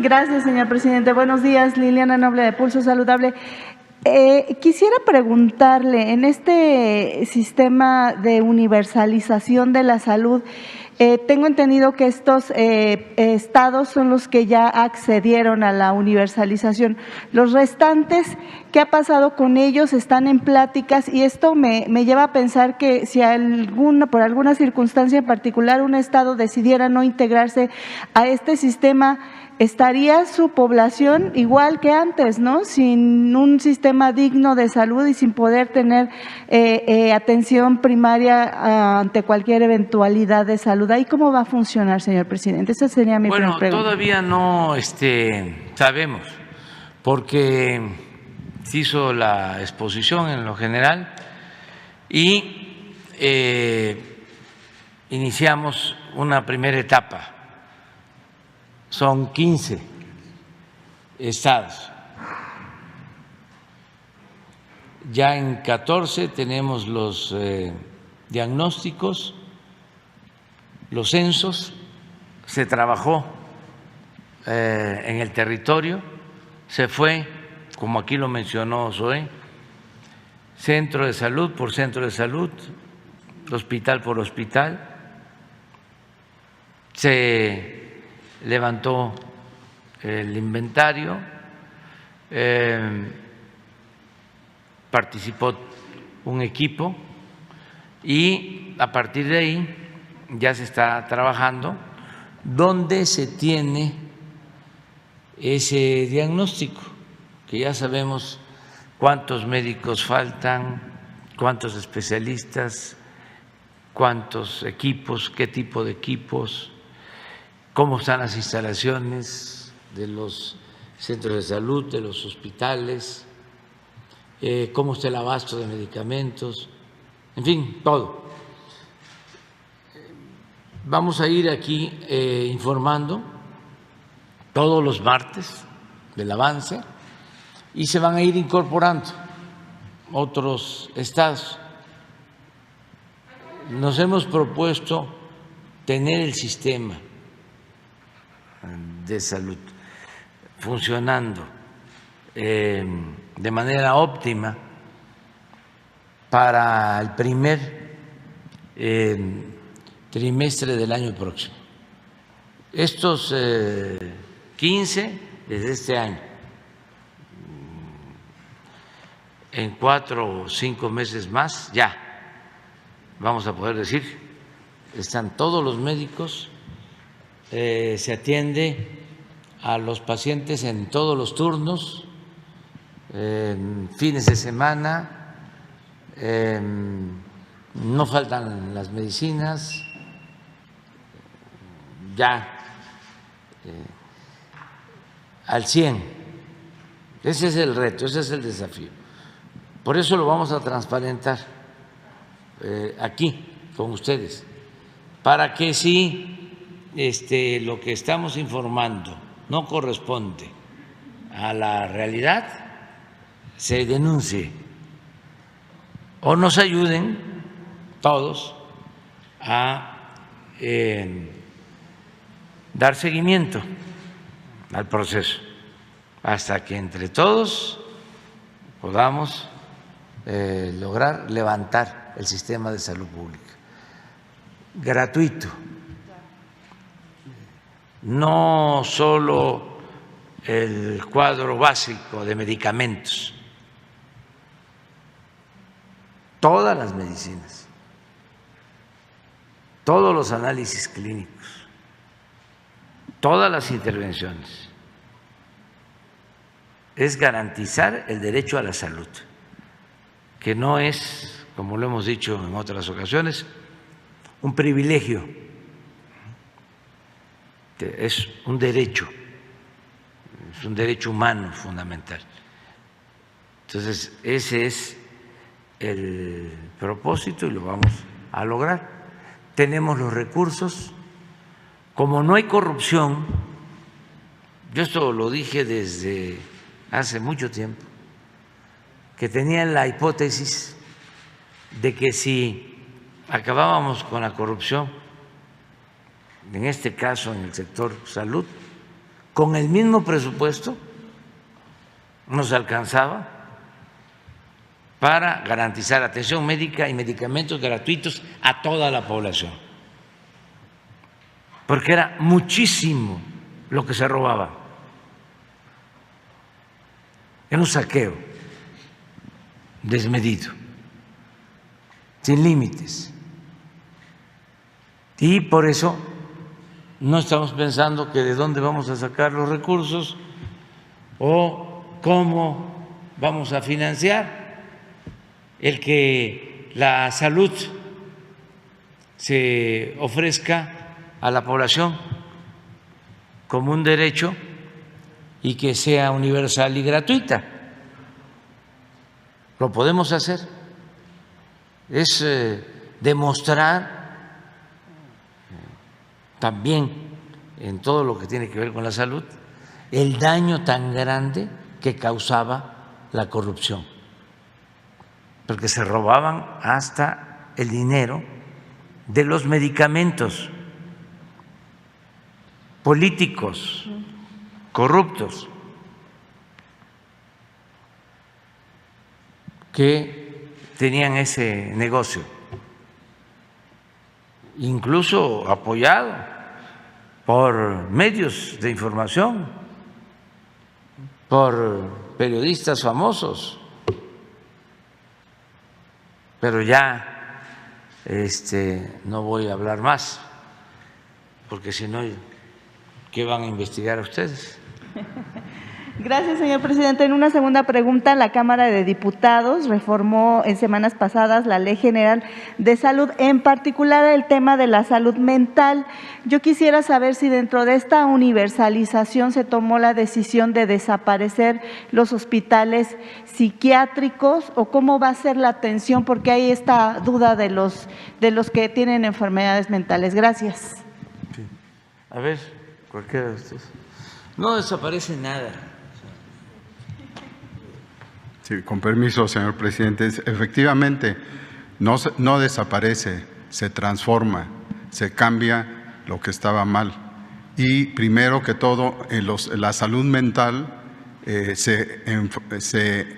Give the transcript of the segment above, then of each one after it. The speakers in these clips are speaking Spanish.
Gracias, señor presidente. Buenos días, Liliana Noble de Pulso Saludable. Quisiera preguntarle, en este sistema de universalización de la salud, tengo entendido que estos estados son los que ya accedieron a la universalización. Los restantes, ¿qué ha pasado con ellos? Están en pláticas y esto me lleva a pensar que si por alguna circunstancia en particular un estado decidiera no integrarse a este sistema, estaría su población igual que antes, ¿no? Sin un sistema digno de salud y sin poder tener atención primaria ante cualquier eventualidad de salud. ¿Ahí cómo va a funcionar, señor presidente? Esa sería mi primera pregunta. Todavía no sabemos, porque se hizo la exposición en lo general y iniciamos una primera etapa. Son 15 estados. Ya en 14 tenemos los diagnósticos, los censos, se trabajó en el territorio, se fue, como aquí lo mencionó Zoé, centro de salud por centro de salud, hospital por hospital, se levantó el inventario, participó un equipo y a partir de ahí ya se está trabajando donde se tiene ese diagnóstico, que ya sabemos cuántos médicos faltan, cuántos especialistas, cuántos equipos, qué tipo de equipos, cómo están las instalaciones de los centros de salud, de los hospitales, cómo está el abasto de medicamentos, en fin, todo. Vamos a ir aquí informando todos los martes del avance y se van a ir incorporando otros estados. Nos hemos propuesto tener el sistema de salud funcionando de manera óptima para el primer trimestre del año próximo. Estos 15 desde este año, en 4 o 5 meses más ya vamos a poder decir, están todos los médicos, se atiende a los pacientes en todos los turnos, fines de semana, no faltan las medicinas, ya al 100. Ese es el reto, ese es el desafío. Por eso lo vamos a transparentar aquí con ustedes, para que si lo que estamos informando no corresponde a la realidad, se denuncie o nos ayuden todos a dar seguimiento al proceso hasta que entre todos podamos lograr levantar el sistema de salud pública gratuito, no solo el cuadro básico de medicamentos, todas las medicinas, todos los análisis clínicos, todas las intervenciones. Es garantizar el derecho a la salud, que no es, como lo hemos dicho en otras ocasiones, un privilegio, es un derecho humano fundamental. Entonces, ese es el propósito y lo vamos a lograr. Tenemos los recursos, como no hay corrupción, yo esto lo dije desde hace mucho tiempo, que tenían la hipótesis de que si acabábamos con la corrupción, en este caso en el sector salud, con el mismo presupuesto nos alcanzaba para garantizar atención médica y medicamentos gratuitos a toda la población, porque era muchísimo lo que se robaba. Era un saqueo desmedido, sin límites. Y por eso no estamos pensando que de dónde vamos a sacar los recursos o cómo vamos a financiar el que la salud se ofrezca a la población como un derecho y que sea universal y gratuita. Lo podemos hacer. Es demostrar también en todo lo que tiene que ver con la salud el daño tan grande que causaba la corrupción, porque se robaban hasta el dinero de los medicamentos, políticos corruptos que tenían ese negocio, incluso apoyado por medios de información, por periodistas famosos. Pero ya no voy a hablar más, porque si no, ¿qué van a investigar a ustedes? Gracias, señor presidente. En una segunda pregunta, la Cámara de Diputados reformó en semanas pasadas la Ley General de Salud, en particular el tema de la salud mental. Yo quisiera saber si dentro de esta universalización se tomó la decisión de desaparecer los hospitales psiquiátricos o cómo va a ser la atención, porque hay esta duda de los que tienen enfermedades mentales. Gracias. Sí. A ver, cualquiera de estos. No desaparece nada. Sí, con permiso, señor presidente. Efectivamente, no desaparece, se transforma, se cambia lo que estaba mal. Y primero que todo, la salud mental se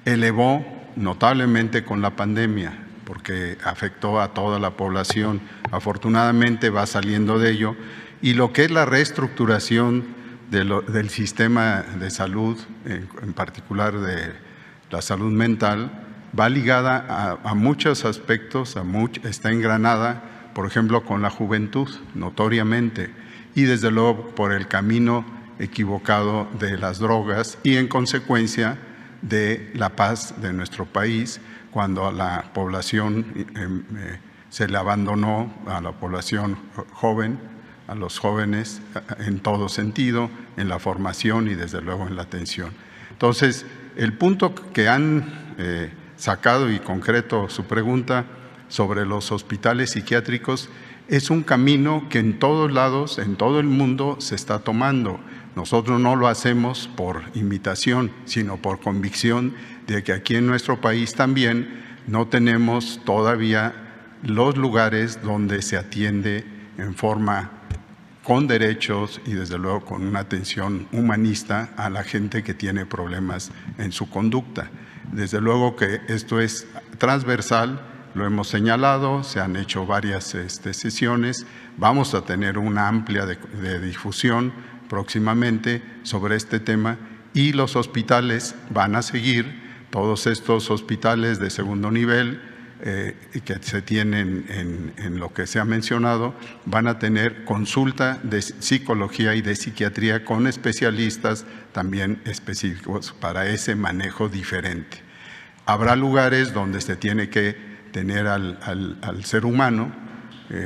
elevó notablemente con la pandemia, porque afectó a toda la población. Afortunadamente va saliendo de ello. Y lo que es la reestructuración del sistema de salud, en particular de la salud mental, va ligada a muchos aspectos, está engranada, por ejemplo, con la juventud, notoriamente, y desde luego por el camino equivocado de las drogas y en consecuencia de la paz de nuestro país, cuando a la población se le abandonó, a la población joven, a los jóvenes en todo sentido, en la formación y desde luego en la atención. Entonces, el punto que han sacado y concreto su pregunta sobre los hospitales psiquiátricos es un camino que en todos lados, en todo el mundo se está tomando. Nosotros no lo hacemos por imitación, sino por convicción de que aquí en nuestro país también no tenemos todavía los lugares donde se atiende en forma con derechos y desde luego con una atención humanista a la gente que tiene problemas en su conducta. Desde luego que esto es transversal, lo hemos señalado, se han hecho varias sesiones, vamos a tener una amplia de difusión próximamente sobre este tema y los hospitales van a seguir, todos estos hospitales de segundo nivel que se tienen en lo que se ha mencionado, van a tener consulta de psicología y de psiquiatría con especialistas también específicos para ese manejo diferente. Habrá lugares donde se tiene que tener al ser humano,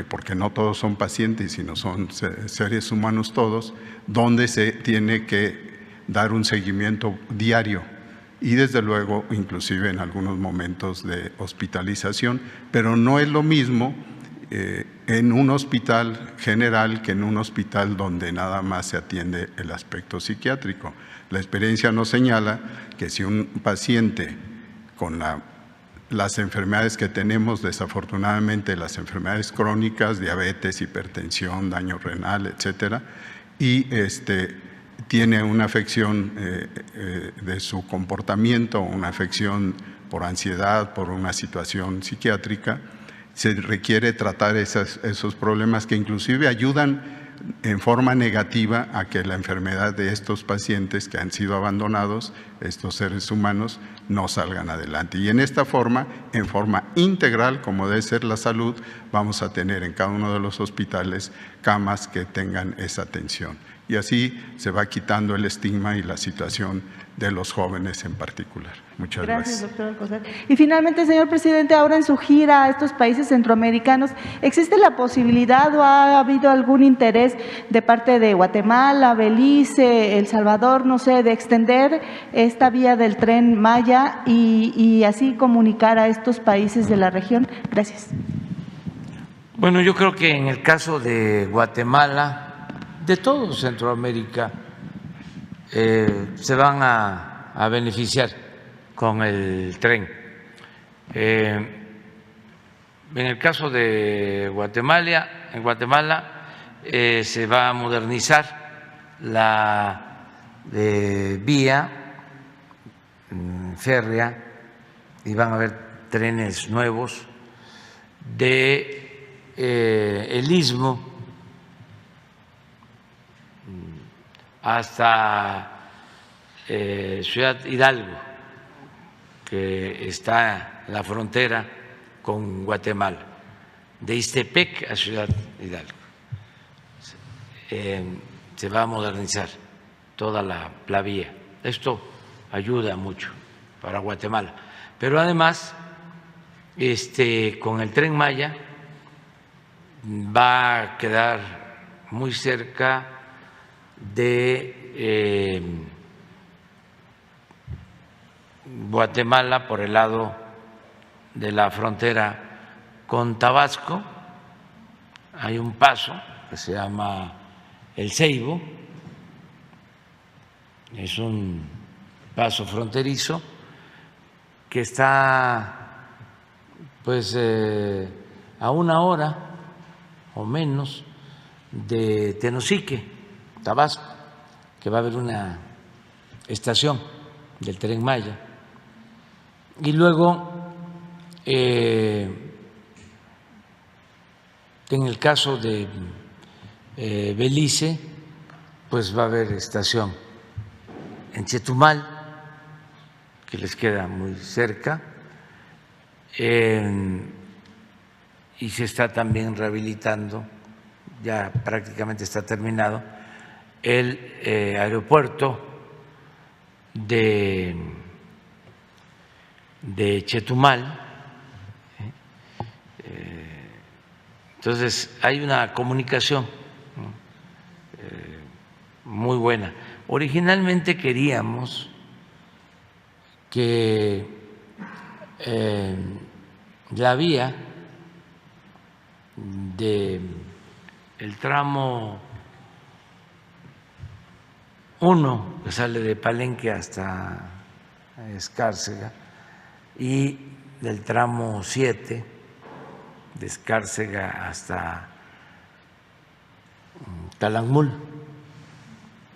porque no todos son pacientes, sino son seres humanos todos, donde se tiene que dar un seguimiento diario y desde luego inclusive en algunos momentos de hospitalización, pero no es lo mismo en un hospital general que en un hospital donde nada más se atiende el aspecto psiquiátrico. La experiencia nos señala que si un paciente con las enfermedades que tenemos, desafortunadamente las enfermedades crónicas, diabetes, hipertensión, daño renal, etcétera, y tiene una afección de su comportamiento, una afección por ansiedad, por una situación psiquiátrica, se requiere tratar esos problemas que inclusive ayudan en forma negativa a que la enfermedad de estos pacientes que han sido abandonados, estos seres humanos, no salgan adelante. Y en esta forma, en forma integral, como debe ser la salud, vamos a tener en cada uno de los hospitales camas que tengan esa atención. Y así se va quitando el estigma y la situación de los jóvenes en particular. Muchas gracias. Gracias, doctor Alcocer. Y finalmente, señor presidente, ahora en su gira a estos países centroamericanos, ¿existe la posibilidad o ha habido algún interés de parte de Guatemala, Belice, El Salvador, no sé, de extender esta vía del Tren Maya y así comunicar a estos países de la región? Gracias. Bueno, yo creo que en el caso de Guatemala, de todo Centroamérica, se van a beneficiar con el tren. En el caso de Guatemala, se va a modernizar la vía férrea y van a haber trenes nuevos de el Istmo hasta Ciudad Hidalgo, que está en la frontera con Guatemala, de Ixtepec a Ciudad Hidalgo. Se va a modernizar toda la vía. Esto ayuda mucho para Guatemala. Pero además, con el Tren Maya va a quedar muy cerca de Guatemala por el lado de la frontera con Tabasco. Hay un paso que se llama El Ceibo, es un paso fronterizo que está pues a 1 hora o menos de Tenosique, Tabasco, que va a haber una estación del Tren Maya. Y luego, en el caso de Belice, pues va a haber estación en Chetumal, que les queda muy cerca, y se está también rehabilitando, ya prácticamente está terminado, el aeropuerto de Chetumal. Entonces hay una comunicación muy buena. Originalmente queríamos que la vía del tramo 1 que sale de Palenque hasta Escárcega y del tramo 7 de Escárcega hasta Calakmul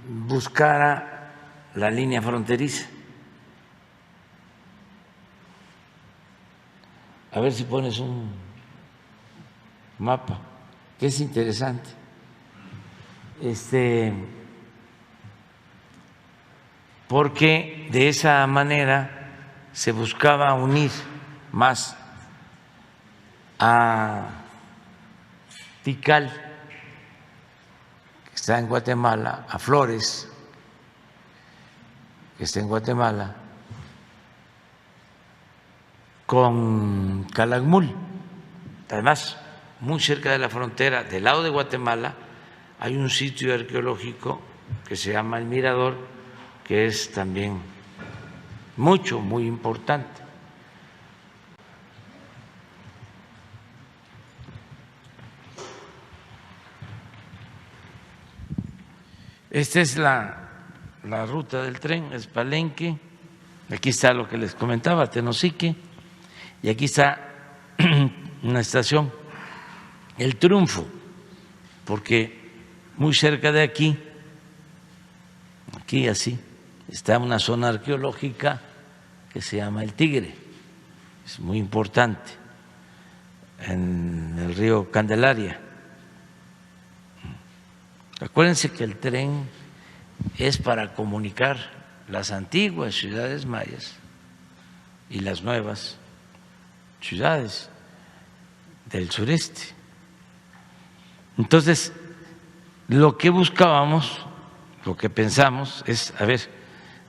buscara la línea fronteriza. A ver si pones un mapa, que es interesante. Porque de esa manera se buscaba unir más a Tikal, que está en Guatemala, a Flores, que está en Guatemala, con Calakmul. Además, muy cerca de la frontera, del lado de Guatemala, hay un sitio arqueológico que se llama El Mirador, que es también muy importante. Esta es la ruta del tren, es Palenque, aquí está lo que les comentaba, Tenosique, y aquí está una estación, El Triunfo, porque muy cerca de aquí aquí así, está una zona arqueológica que se llama El Tigre, es muy importante, en el río Candelaria. Acuérdense que el tren es para comunicar las antiguas ciudades mayas y las nuevas ciudades del sureste. Entonces, lo que buscábamos, lo que pensamos es, a ver,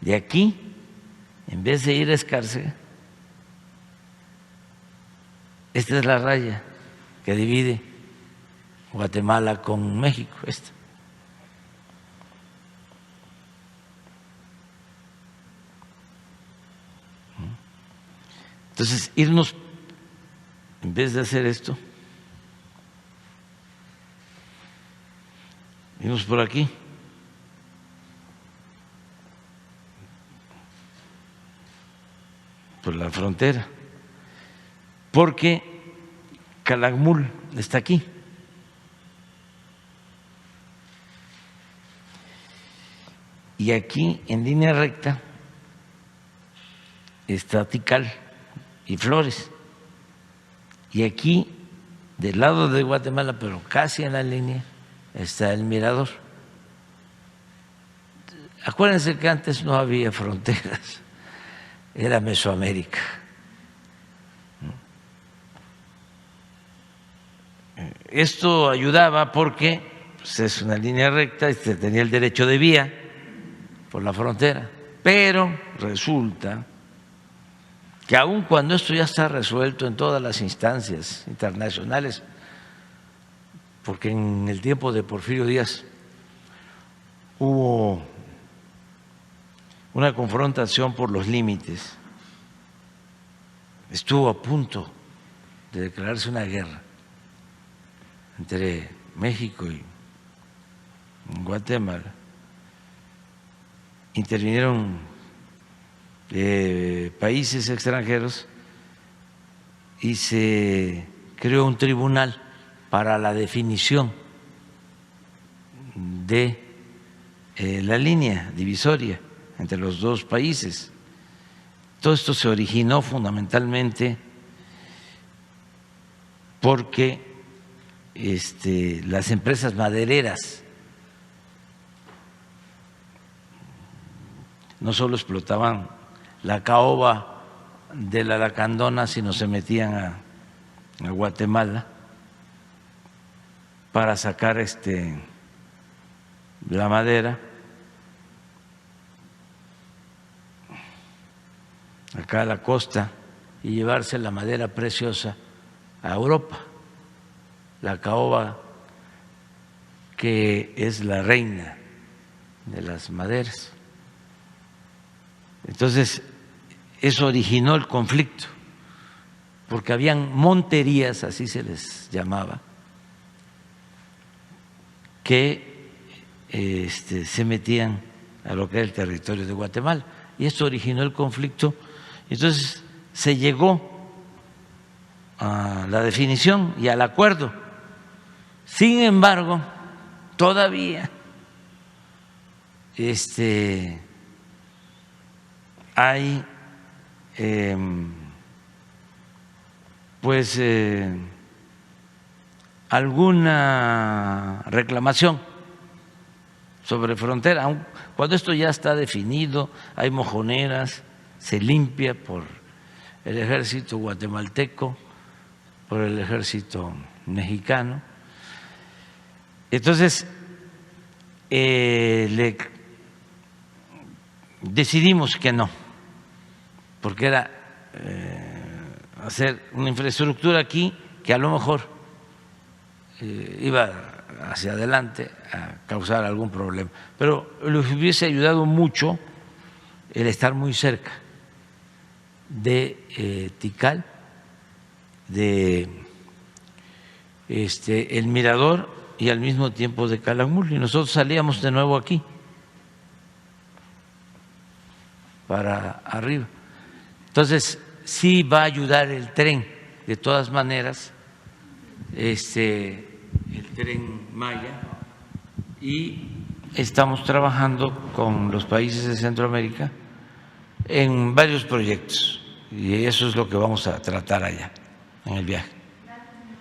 de aquí, en vez de ir a Escárcega, esta es la raya que divide Guatemala con México, esta. Entonces, irnos, en vez de hacer esto, irnos por aquí. Por la frontera, porque Calakmul está aquí. Y aquí, en línea recta, está Tikal y Flores. Y aquí, del lado de Guatemala, pero casi en la línea, está el Mirador. Acuérdense que antes no había fronteras, era Mesoamérica. Esto ayudaba porque pues, es una línea recta y se tenía el derecho de vía por la frontera, pero resulta que aun cuando esto ya está resuelto en todas las instancias internacionales, porque en el tiempo de Porfirio Díaz hubo una confrontación por los límites, estuvo a punto de declararse una guerra entre México y Guatemala. Intervinieron países extranjeros y se creó un tribunal para la definición de la línea divisoria entre los dos países. Todo esto se originó fundamentalmente porque las empresas madereras no solo explotaban la caoba de la lacandona, sino se metían a Guatemala para sacar la madera acá a la costa y llevarse la madera preciosa a Europa, la caoba que es la reina de las maderas. Entonces, eso originó el conflicto, porque habían monterías, así se les llamaba, que se metían a lo que era el territorio de Guatemala, y esto originó el conflicto. Entonces se llegó a la definición y al acuerdo. Sin embargo, todavía hay alguna reclamación sobre frontera. Cuando esto ya está definido, hay mojoneras, se limpia por el ejército guatemalteco, por el ejército mexicano. Entonces, decidimos que no, porque era hacer una infraestructura aquí que a lo mejor iba hacia adelante a causar algún problema, pero les hubiese ayudado mucho el estar muy cerca de Tikal, de el Mirador y al mismo tiempo de Calakmul, y nosotros salíamos de nuevo aquí para arriba. Entonces sí va a ayudar el tren, de todas maneras, el tren Maya, y estamos trabajando con los países de Centroamérica en varios proyectos y eso es lo que vamos a tratar allá en el viaje.